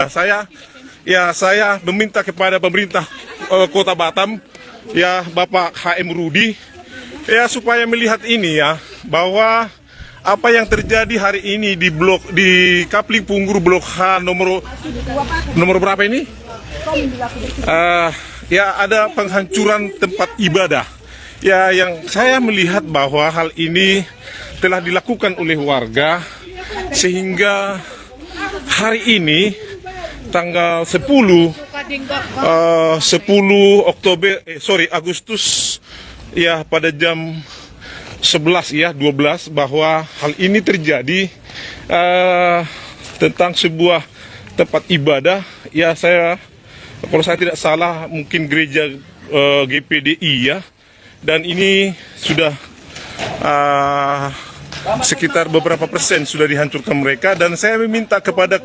Saya meminta kepada pemerintah Kota Batam, ya Bapak HM Rudi, ya supaya melihat ini ya, bahwa apa yang terjadi hari ini di Kapling Punggur Blok H nomor berapa ini? Ya ada penghancuran tempat ibadah. Ya, yang saya melihat bahwa hal ini telah dilakukan oleh warga sehingga hari ini tanggal 10 Agustus ya pada jam 11 ya 12 bahwa hal ini terjadi tentang sebuah tempat ibadah ya, kalau saya tidak salah mungkin gereja GPDI ya, dan ini sudah sekitar beberapa persen sudah dihancurkan mereka, dan saya meminta kepada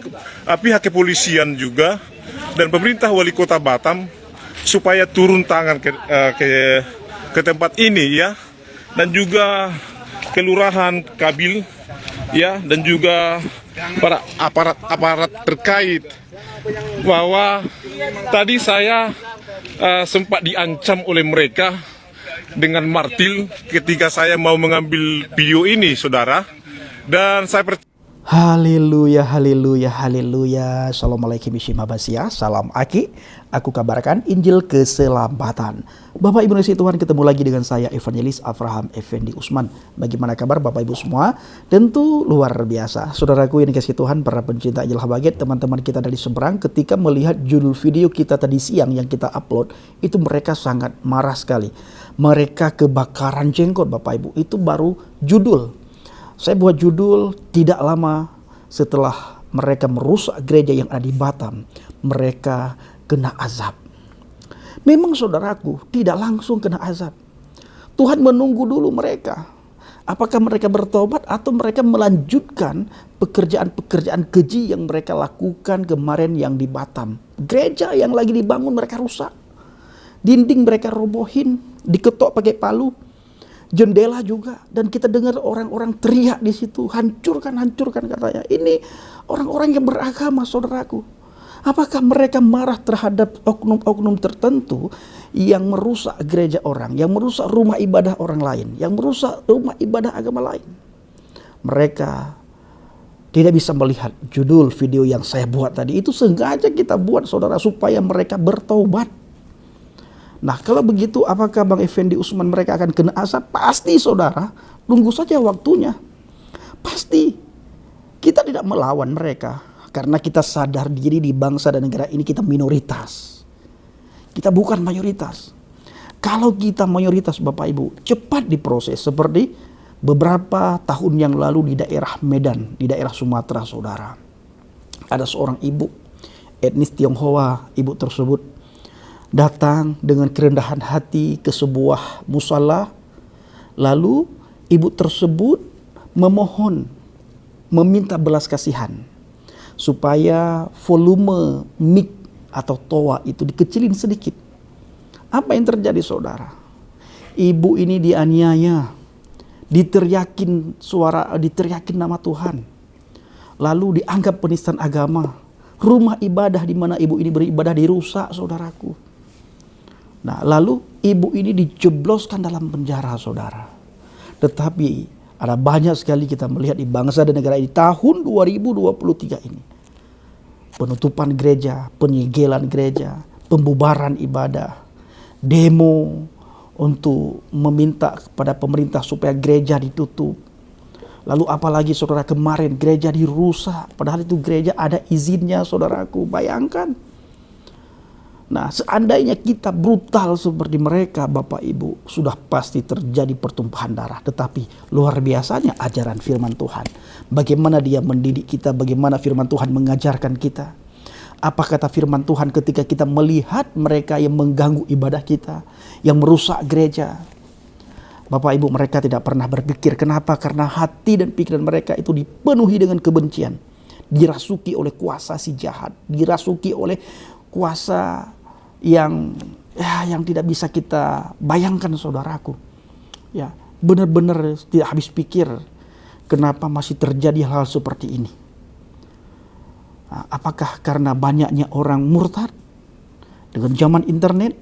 pihak kepolisian juga dan pemerintah wali kota Batam supaya turun tangan ke tempat ini ya, dan juga kelurahan Kabil ya, dan juga para aparat terkait, bahwa tadi saya sempat diancam oleh mereka dengan martil ketika saya mau mengambil video ini, saudara. Dan saya Haleluya, haleluya, haleluya. Assalamualaikum warahmatullahi wabarakatuh. Salam Aki. Aku kabarkan Injil keselamatan. Bapak Ibu Nasi Tuhan, ketemu lagi dengan saya Evangelis Avraham Effendi Usman. Bagaimana kabar Bapak Ibu semua? Tentu luar biasa. Saudaraku yang dikasihi Tuhan, para pencinta Injil Habaget, teman-teman kita dari seberang, ketika melihat judul video kita tadi siang yang kita upload, itu mereka sangat marah sekali. Mereka kebakaran jenggot Bapak Ibu. Itu baru judul. Saya buat judul tidak lama setelah mereka merusak gereja yang ada di Batam, mereka kena azab. Memang saudaraku, tidak langsung kena azab. Tuhan menunggu dulu mereka. Apakah mereka bertobat atau mereka melanjutkan pekerjaan-pekerjaan keji yang mereka lakukan kemarin yang di Batam. Gereja yang lagi dibangun mereka rusak. Dinding mereka robohin, diketok pakai palu. Jendela juga, dan kita dengar orang-orang teriak di situ, hancurkan katanya. Ini orang-orang yang beragama, saudaraku. Apakah mereka marah terhadap oknum-oknum tertentu yang merusak gereja orang, yang merusak rumah ibadah orang lain, yang merusak rumah ibadah agama lain? Mereka tidak bisa melihat judul video yang saya buat tadi. Itu sengaja kita buat, saudara, supaya mereka bertobat. Nah, kalau begitu apakah Bang Effendi Usman mereka akan kena azab? Pasti saudara, tunggu saja waktunya. Pasti. Kita tidak melawan mereka karena kita sadar diri di bangsa dan negara ini kita minoritas. Kita bukan mayoritas. Kalau kita mayoritas Bapak Ibu, cepat diproses seperti beberapa tahun yang lalu di daerah Medan, di daerah Sumatera, saudara. Ada seorang ibu etnis Tionghoa, ibu tersebut datang dengan kerendahan hati ke sebuah musala. Lalu ibu tersebut meminta belas kasihan supaya volume mic atau toa itu dikecilin sedikit. Apa yang terjadi saudara? Ibu ini dianiaya, diteriakin nama Tuhan. Lalu dianggap penistaan agama. Rumah ibadah di mana ibu ini beribadah dirusak, saudaraku. Nah, lalu ibu ini dijebloskan dalam penjara, saudara. Tetapi ada banyak sekali kita melihat di bangsa dan negara ini tahun 2023 ini. Penutupan gereja, penyegelan gereja, pembubaran ibadah, demo untuk meminta kepada pemerintah supaya gereja ditutup. Lalu apalagi saudara, kemarin gereja dirusak, padahal itu gereja ada izinnya, saudaraku. Bayangkan. Nah, seandainya kita brutal seperti mereka, Bapak Ibu, sudah pasti terjadi pertumpahan darah. Tetapi luar biasanya ajaran firman Tuhan. Bagaimana dia mendidik kita, bagaimana firman Tuhan mengajarkan kita. Apa kata firman Tuhan ketika kita melihat mereka yang mengganggu ibadah kita, yang merusak gereja. Bapak Ibu, mereka tidak pernah berpikir. Kenapa? Karena hati dan pikiran mereka itu dipenuhi dengan kebencian. Dirasuki oleh kuasa si jahat. Dirasuki oleh kuasa yang tidak bisa kita bayangkan, saudaraku. Ya, benar-benar tidak habis pikir kenapa masih terjadi hal seperti ini. Apakah karena banyaknya orang murtad dengan zaman internet,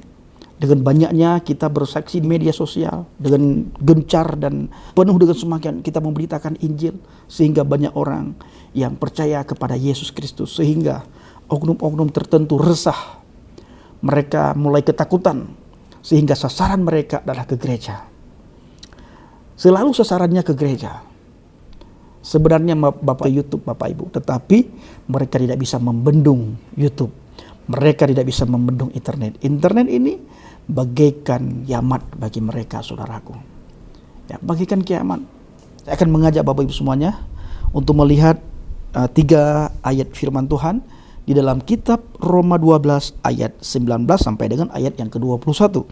dengan banyaknya kita bersaksi di media sosial, dengan gencar dan penuh dengan semangat kita memberitakan Injil, sehingga banyak orang yang percaya kepada Yesus Kristus, sehingga oknum-oknum tertentu resah, mereka mulai ketakutan, sehingga sasaran mereka adalah ke gereja. Selalu sasarannya ke gereja. Sebenarnya Bapak YouTube, Bapak Ibu, tetapi mereka tidak bisa membendung YouTube. Mereka tidak bisa membendung internet. Internet ini bagaikan kiamat bagi mereka, saudaraku. Ya, bagaikan kiamat. Saya akan mengajak Bapak Ibu semuanya untuk melihat 3 ayat firman Tuhan di dalam kitab Roma 12 ayat 19 sampai dengan ayat yang ke-21.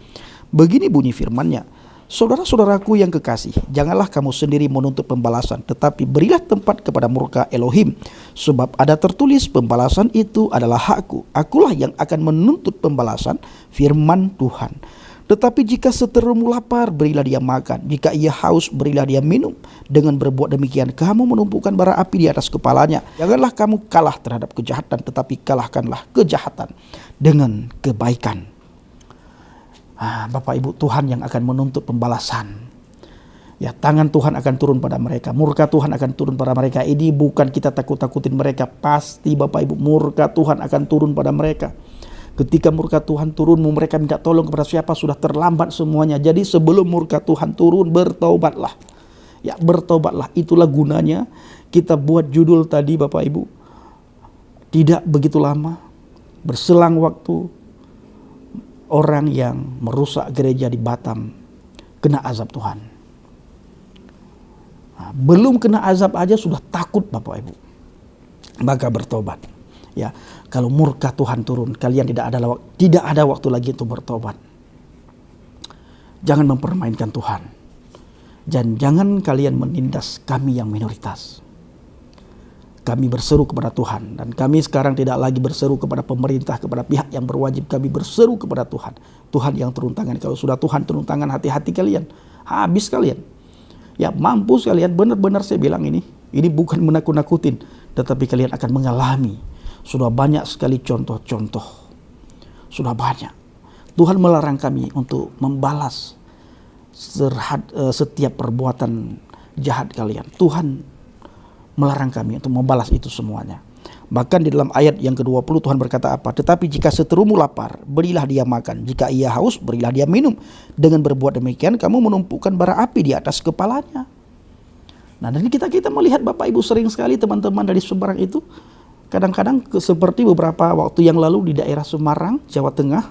Begini bunyi firman-Nya. Saudara-saudaraku yang kekasih, janganlah kamu sendiri menuntut pembalasan, tetapi berilah tempat kepada murka Elohim. Sebab ada tertulis, pembalasan itu adalah hakku. Akulah yang akan menuntut pembalasan, firman Tuhan. Tetapi jika seterumu lapar, berilah dia makan. Jika ia haus, berilah dia minum. Dengan berbuat demikian, kamu menumpukan bara api di atas kepalanya. Janganlah kamu kalah terhadap kejahatan, tetapi kalahkanlah kejahatan dengan kebaikan. Bapak Ibu, Tuhan yang akan menuntut pembalasan. Ya, tangan Tuhan akan turun pada mereka. Murka Tuhan akan turun pada mereka. Ini bukan kita takut-takutin mereka. Pasti Bapak Ibu, murka Tuhan akan turun pada mereka. Ketika murka Tuhan turun, mereka minta tolong kepada siapa? Sudah terlambat semuanya. Jadi sebelum murka Tuhan turun, bertobatlah. Ya, bertobatlah. Itulah gunanya kita buat judul tadi, Bapak Ibu. Tidak begitu lama, berselang waktu, orang yang merusak gereja di Batam kena azab Tuhan. Belum kena azab aja sudah takut, Bapak Ibu. Maka bertobat. Ya, kalau murka Tuhan turun, kalian tidak ada waktu lagi untuk bertobat. Jangan mempermainkan Tuhan. Dan jangan kalian menindas kami yang minoritas. Kami berseru kepada Tuhan, dan kami sekarang tidak lagi berseru kepada pemerintah, kepada pihak yang berwajib. Kami berseru kepada Tuhan. Tuhan yang turun tangan. Kalau sudah Tuhan turun tangan, hati-hati kalian. Habis kalian. Ya, mampus kalian. Benar-benar saya bilang ini bukan menakut-nakutin, tetapi kalian akan mengalami. Sudah banyak sekali contoh-contoh. Sudah banyak. Tuhan melarang kami untuk membalas setiap perbuatan jahat kalian. Tuhan melarang kami untuk membalas itu semuanya. Bahkan di dalam ayat yang ke-20 Tuhan berkata apa? Tetapi jika seterumu lapar, berilah dia makan. Jika ia haus, berilah dia minum. Dengan berbuat demikian, kamu menumpukan bara api di atas kepalanya. Nah, dan kita melihat Bapak Ibu sering sekali teman-teman dari Semarang itu, kadang-kadang seperti beberapa waktu yang lalu di daerah Semarang, Jawa Tengah,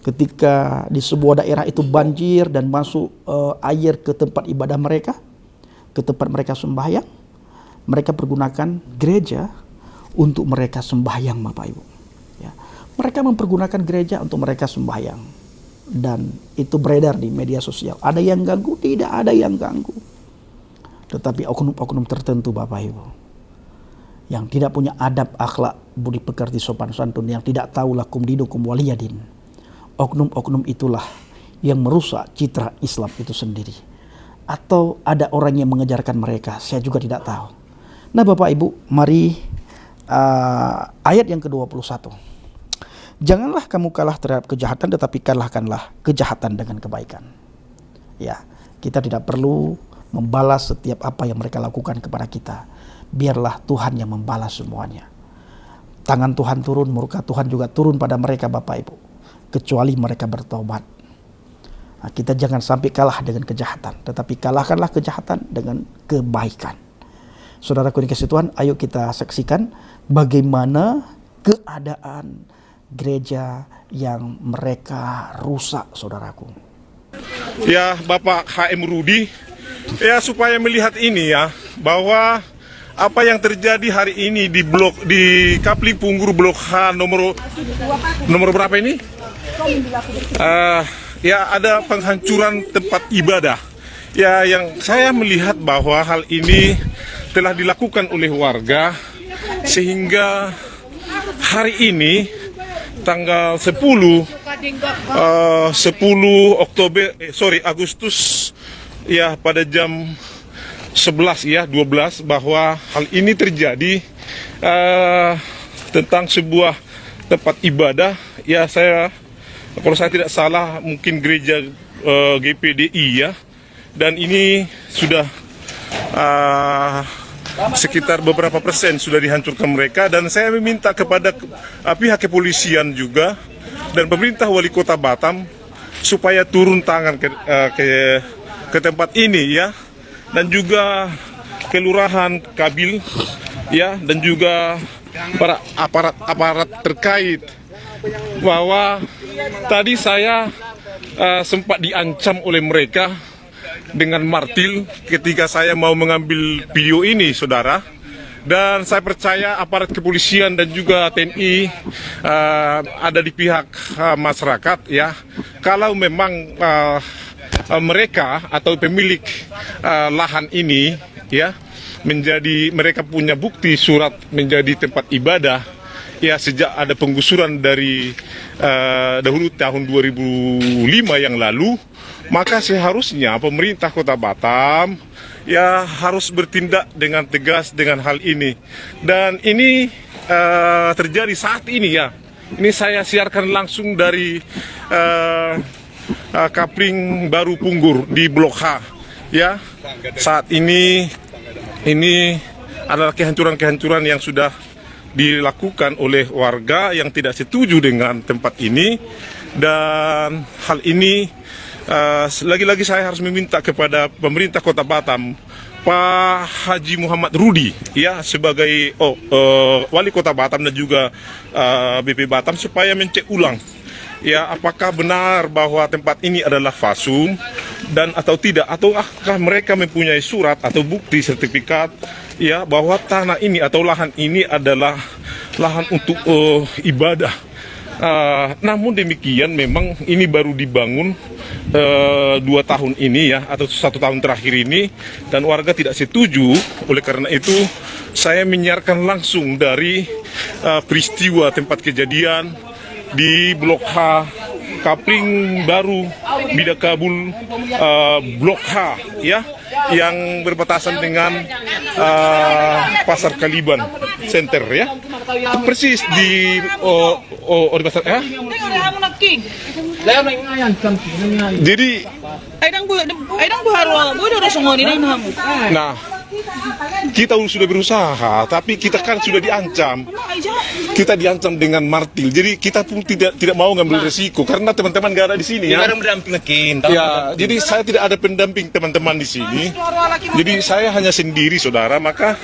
ketika di sebuah daerah itu banjir dan masuk air ke tempat ibadah mereka, ke tempat mereka sembahyang, mereka pergunakan gereja untuk mereka sembahyang, Bapak Ibu. Ya, mereka mempergunakan gereja untuk mereka sembahyang. Dan itu beredar di media sosial. Ada yang ganggu? Tidak ada yang ganggu. Tetapi oknum-oknum tertentu, Bapak Ibu, yang tidak punya adab, akhlak, budi pekerti, sopan santun, yang tidak tahu lakum dinukum waliyadin. Oknum-oknum itulah yang merusak citra Islam itu sendiri. Atau ada orang yang mengejarkan mereka, saya juga tidak tahu. Nah, Bapak Ibu, mari ayat yang ke-21. Janganlah kamu kalah terhadap kejahatan, tetapi kalahkanlah kejahatan dengan kebaikan. Ya, kita tidak perlu membalas setiap apa yang mereka lakukan kepada kita. Biarlah Tuhan yang membalas semuanya. Tangan Tuhan turun, murka Tuhan juga turun pada mereka, Bapak Ibu. Kecuali mereka bertobat. Nah, kita jangan sampai kalah dengan kejahatan, tetapi kalahkanlah kejahatan dengan kebaikan. Saudaraku yang dikasihi Tuhan, ayo kita saksikan bagaimana keadaan gereja yang mereka rusak, saudaraku. Ya, Bapak HM Rudi, ya supaya melihat ini ya, bahwa apa yang terjadi hari ini di Kapling Punggur Blok H nomor berapa ini? Ya, ada penghancuran tempat ibadah. Ya, yang saya melihat bahwa hal ini telah dilakukan oleh warga, sehingga hari ini tanggal 10 Agustus ya, pada jam 11 ya 12 bahwa hal ini terjadi. tentang sebuah tempat ibadah. Ya, kalau saya tidak salah mungkin gereja GPDI ya. Dan ini sudah sekitar beberapa persen sudah dihancurkan mereka, dan saya meminta kepada pihak kepolisian juga dan pemerintah wali kota Batam supaya turun tangan ke tempat ini ya, dan juga kelurahan Kabil ya, dan juga para aparat terkait, bahwa tadi saya sempat diancam oleh mereka dengan martil ketika saya mau mengambil video ini, saudara. Dan saya percaya aparat kepolisian dan juga TNI ada di pihak masyarakat ya. Kalau memang mereka atau pemilik lahan ini ya mereka punya bukti surat menjadi tempat ibadah ya, sejak ada penggusuran dari dahulu tahun 2005 yang lalu, maka seharusnya pemerintah Kota Batam ya harus bertindak dengan tegas dengan hal ini. Dan ini terjadi saat ini ya. Ini saya siarkan langsung dari Kapling Baru Punggur di Blok H ya. Saat ini adalah kehancuran-kehancuran yang sudah dilakukan oleh warga yang tidak setuju dengan tempat ini. Dan hal ini lagi-lagi saya harus meminta kepada pemerintah Kota Batam, Pak Haji Muhammad Rudi ya, sebagai wali Kota Batam dan juga BP Batam, supaya mencek ulang ya, apakah benar bahwa tempat ini adalah fasum dan atau tidak, ataukah mereka mempunyai surat atau bukti sertifikat ya bahwa tanah ini atau lahan ini adalah lahan untuk ibadah. Namun demikian memang ini baru dibangun 2 tahun ini ya, atau 1 tahun terakhir ini, dan warga tidak setuju. Oleh karena itu saya menyiarkan langsung dari peristiwa tempat kejadian di Blok H, Kapling Baru Bidakabul Blok H ya, yang berbatasan dengan Pasar Kaliban Center ya, persis di di pasar ya. Jadi nah, kita sudah berusaha, tapi kita kan sudah diancam. Kita diancam dengan martil. Jadi kita pun tidak mau ngambil resiko karena teman-teman gak ada di sini ya. Ya, jadi saya tidak ada pendamping teman-teman di sini. Jadi saya hanya sendiri, saudara. Maka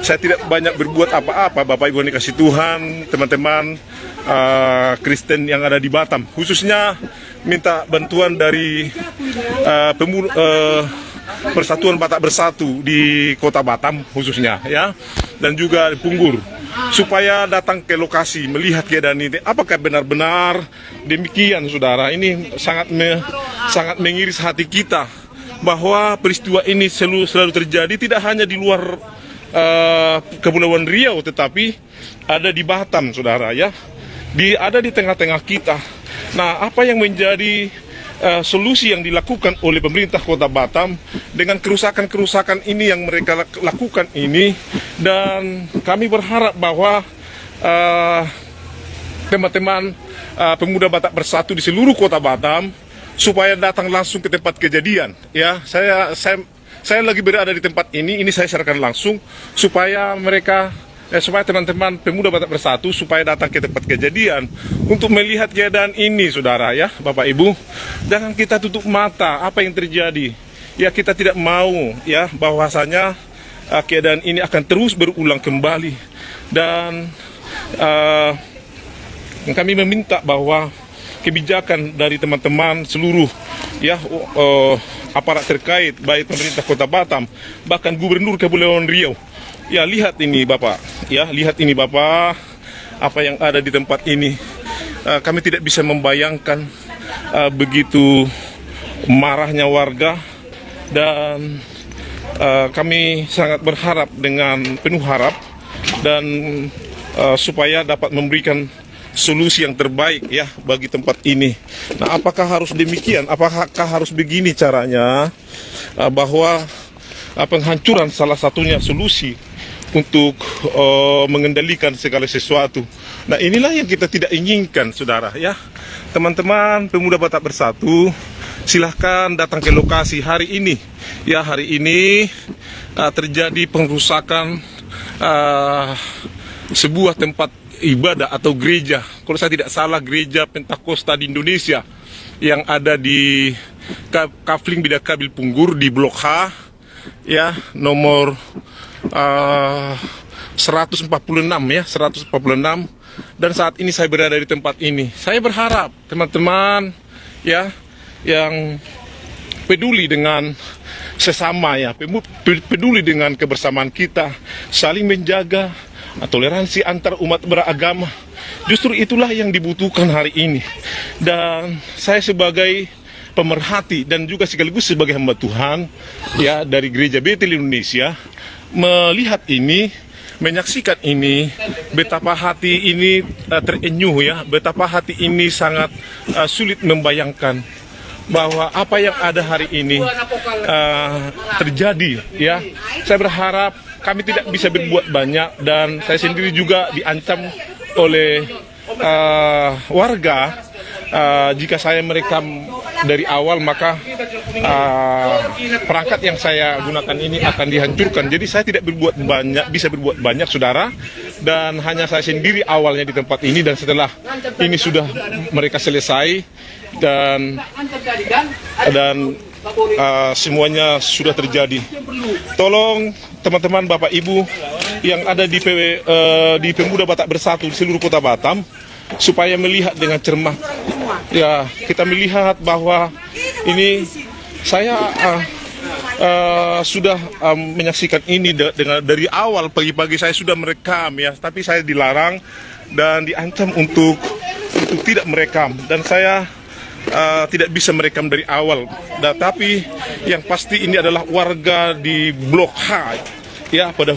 saya tidak banyak berbuat apa-apa. Bapak Ibu yang dikasih Tuhan, teman-teman Kristen yang ada di Batam, khususnya minta bantuan dari Persatuan Batak Bersatu di Kota Batam khususnya ya, dan juga Punggur, supaya datang ke lokasi melihat keadaan ini. Apakah benar-benar demikian, saudara? Ini sangat mengiris hati kita bahwa peristiwa ini selalu terjadi, tidak hanya di luar Kepulauan Riau, tetapi ada di Batam, saudara ya. Ada di tengah-tengah kita. Nah, apa yang menjadi solusi yang dilakukan oleh pemerintah Kota Batam dengan kerusakan-kerusakan ini yang mereka lakukan ini? Dan kami berharap bahwa teman-teman pemuda Batak Bersatu di seluruh Kota Batam supaya datang langsung ke tempat kejadian ya. Saya lagi berada di tempat ini saya sarankan langsung supaya supaya teman-teman pemuda Batak Bersatu supaya datang ke tempat kejadian untuk melihat keadaan ini, saudara ya, Bapak Ibu. Jangan kita tutup mata apa yang terjadi. Ya, kita tidak mau ya bahwasanya keadaan ini akan terus berulang kembali. Dan kami meminta bahwa kebijakan dari teman-teman seluruh ya aparat terkait, baik pemerintah Kota Batam, bahkan Gubernur Kepulauan Riau. Ya, lihat ini Bapak, ya lihat ini Bapak, apa yang ada di tempat ini. Kami tidak bisa membayangkan begitu marahnya warga, dan kami sangat berharap dengan penuh harap dan supaya dapat memberikan solusi yang terbaik ya bagi tempat ini. Nah, apakah harus demikian? Apakah harus begini caranya? Bahwa penghancuran salah satunya solusi untuk mengendalikan segala sesuatu. Nah, inilah yang kita tidak inginkan, saudara, ya. Teman-teman pemuda Batak Bersatu, silahkan datang ke lokasi hari ini. Ya, hari ini terjadi pengrusakan sebuah tempat ibadah atau gereja. Kalau saya tidak salah, gereja Pentakosta di Indonesia yang ada di Kafling Bida Kabil Punggur di Blok H, ya, nomor 146 ya, 146. Dan saat ini saya berada di tempat ini. Saya berharap teman-teman ya yang peduli dengan sesama, ya, peduli dengan kebersamaan kita, saling menjaga toleransi antar umat beragama. Justru itulah yang dibutuhkan hari ini. Dan saya sebagai pemerhati dan juga sekaligus sebagai hamba Tuhan ya dari Gereja Betel Indonesia melihat ini, menyaksikan ini, betapa hati ini terenyuh, ya, betapa hati ini sangat sulit membayangkan bahwa apa yang ada hari ini terjadi, ya. Saya berharap kami tidak bisa berbuat banyak, dan saya sendiri juga diancam oleh warga. Jika saya merekam dari awal, maka perangkat yang saya gunakan ini akan dihancurkan. Jadi saya tidak bisa berbuat banyak, saudara, dan hanya saya sendiri awalnya di tempat ini, dan setelah ini sudah mereka selesai dan semuanya sudah terjadi. Tolong teman-teman, Bapak Ibu yang ada di Pemuda Batak Bersatu di seluruh kota Batam, supaya melihat dengan cermat. Ya, kita melihat bahwa ini saya sudah menyaksikan ini dari awal. Pagi-pagi saya sudah merekam, ya, tapi saya dilarang dan diancam untuk tidak merekam, dan saya tidak bisa merekam dari awal. Tapi yang pasti ini adalah warga di Blok H, ya, pada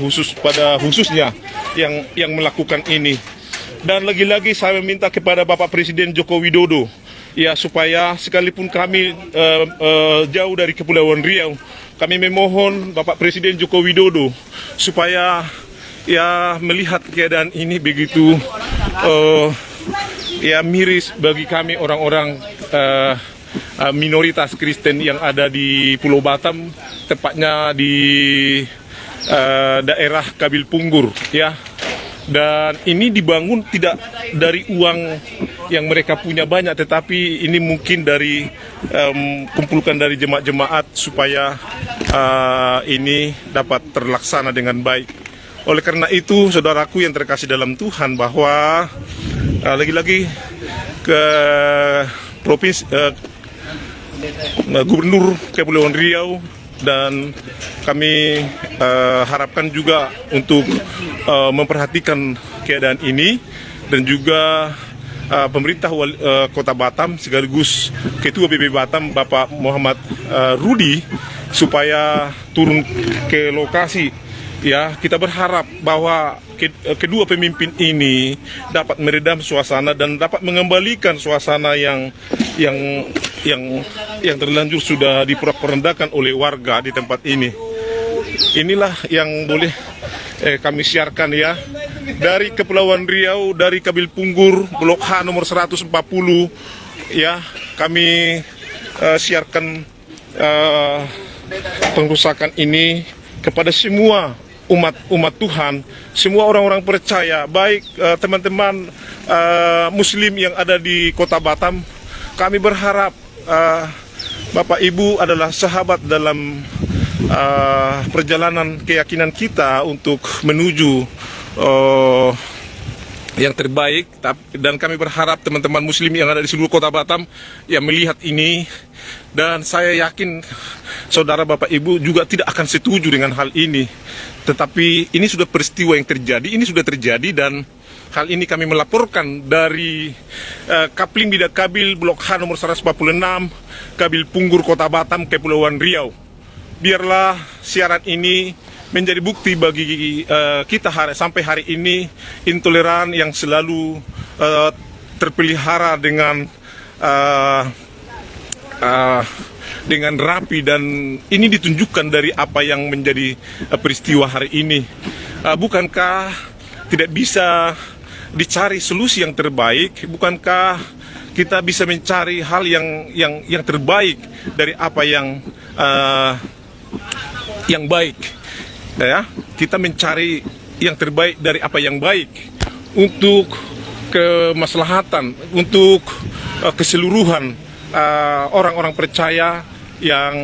khususnya yang melakukan ini. Dan lagi-lagi saya meminta kepada Bapak Presiden Joko Widodo, ya, supaya sekalipun kami jauh dari Kepulauan Riau, kami memohon Bapak Presiden Joko Widodo supaya, ya, melihat keadaan ini begitu ya miris bagi kami orang-orang minoritas Kristen yang ada di Pulau Batam, tepatnya di daerah Kabil Punggur, ya. Dan ini dibangun tidak dari uang yang mereka punya banyak, tetapi ini mungkin dari kumpulkan dari jemaat-jemaat supaya ini dapat terlaksana dengan baik. Oleh karena itu, saudaraku yang terkasih dalam Tuhan, bahwa lagi-lagi ke provinsi Gubernur Kepulauan Riau, dan kami harapkan juga untuk memperhatikan keadaan ini, dan juga pemerintah Kota Batam sekaligus Ketua BB Batam Bapak Muhammad Rudi supaya turun ke lokasi. Ya, kita berharap bahwa kedua pemimpin ini dapat meredam suasana dan dapat mengembalikan suasana yang terlanjur sudah diporak-porandahkan oleh warga di tempat ini. Inilah yang boleh kami siarkan, ya, dari Kepulauan Riau, dari Kabil Punggur, Blok H nomor 140, ya, kami siarkan pengrusakan ini kepada semua umat Tuhan, semua orang-orang percaya, baik teman-teman Muslim yang ada di Kota Batam. Kami berharap Bapak Ibu adalah sahabat dalam perjalanan keyakinan kita untuk menuju yang terbaik, dan kami berharap teman-teman Muslim yang ada di seluruh Kota Batam yang melihat ini, dan saya yakin saudara Bapak Ibu juga tidak akan setuju dengan hal ini. Tetapi ini sudah peristiwa yang terjadi, ini sudah terjadi, dan hal ini kami melaporkan dari Kafling Bida Kabil Blok H nomor 146 Kabil Punggur Kota Batam Kepulauan Riau. Biarlah siaran ini menjadi bukti bagi kita sampai hari ini, intoleran yang selalu terpelihara dengan rapi, dan ini ditunjukkan dari apa yang menjadi peristiwa hari ini. bukankah tidak bisa dicari solusi yang terbaik? Bukankah kita bisa mencari hal yang terbaik dari apa yang baik? Ya, kita mencari yang terbaik dari apa yang baik untuk kemaslahatan, untuk keseluruhan orang-orang percaya yang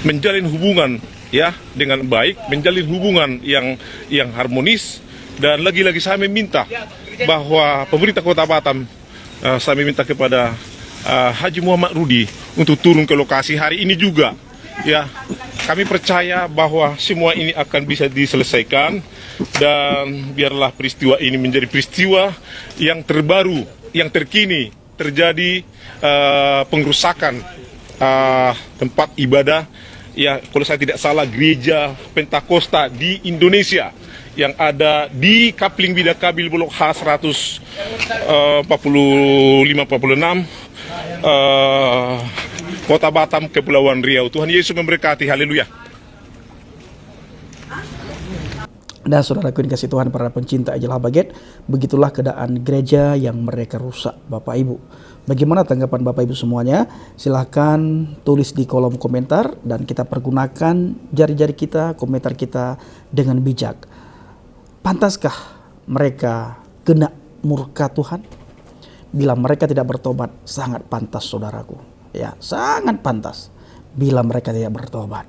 menjalin hubungan ya dengan baik, menjalin hubungan yang harmonis. Dan lagi-lagi saya meminta bahwa pemerintah Kota Batam, saya meminta kepada Haji Muhammad Rudi untuk turun ke lokasi hari ini juga. Ya, kami percaya bahwa semua ini akan bisa diselesaikan dan biarlah peristiwa ini menjadi peristiwa yang terbaru, yang terkini terjadi pengrusakan tempat ibadah. Ya, kalau saya tidak salah gereja Pentakosta di Indonesia yang ada di Kapling Bida Kabil Blok H 145-46 Kota Batam, Kepulauan Riau. Tuhan Yesus memberkati. Haleluya. Dan saudaraku yang kasih Tuhan, para pencinta Angel Habaget, begitulah keadaan gereja yang mereka rusak, Bapak Ibu. Bagaimana tanggapan Bapak Ibu semuanya? Silahkan tulis di kolom komentar dan kita pergunakan jari-jari kita, komentar kita dengan bijak. Pantaskah mereka kena murka Tuhan? Bila mereka tidak bertobat, sangat pantas saudaraku. Ya, sangat pantas bila mereka tidak bertobat.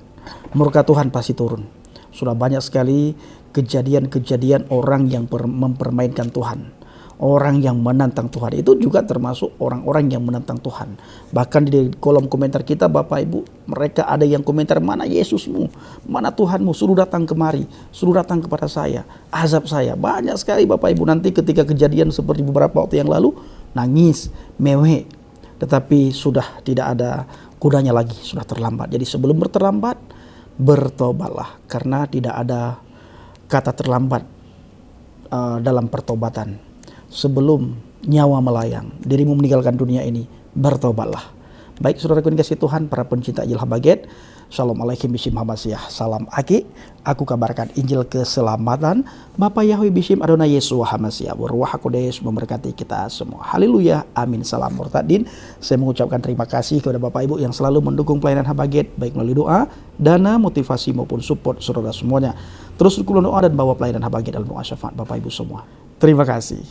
Murka Tuhan pasti turun. Sudah banyak sekali kejadian-kejadian orang yang mempermainkan Tuhan. Orang yang menantang Tuhan itu juga termasuk orang-orang yang menantang Tuhan. Bahkan di kolom komentar kita Bapak Ibu, mereka ada yang komentar, mana Yesusmu, mana Tuhanmu, suruh datang kemari, suruh datang kepada saya, azab saya. Banyak sekali Bapak Ibu, nanti ketika kejadian seperti beberapa waktu yang lalu, nangis, mewek. Tetapi sudah tidak ada gunanya lagi, sudah terlambat. Jadi sebelum terlambat, bertobatlah. Karena tidak ada kata terlambat dalam pertobatan. Sebelum nyawa melayang, dirimu meninggalkan dunia ini, bertobatlah. Baik saudaraku yang kasih Tuhan, para pencinta Angel Habaget, Shalom alaikum bishim habasyah. Salam Aki, aku kabarkan Injil keselamatan. Bapak Yahweh bishim Adonai Yesua Hamasyah. Berwah Kodes memberkati kita semua. Haleluya, amin, salam murtadin. Saya mengucapkan terima kasih kepada Bapak Ibu yang selalu mendukung pelayanan Habaget, baik melalui doa, dana, motivasi maupun support saudara semuanya. Terus berkulon doa dan bawa pelayanan Habaget dalam doa syafaat Bapak Ibu semua. Terima kasih.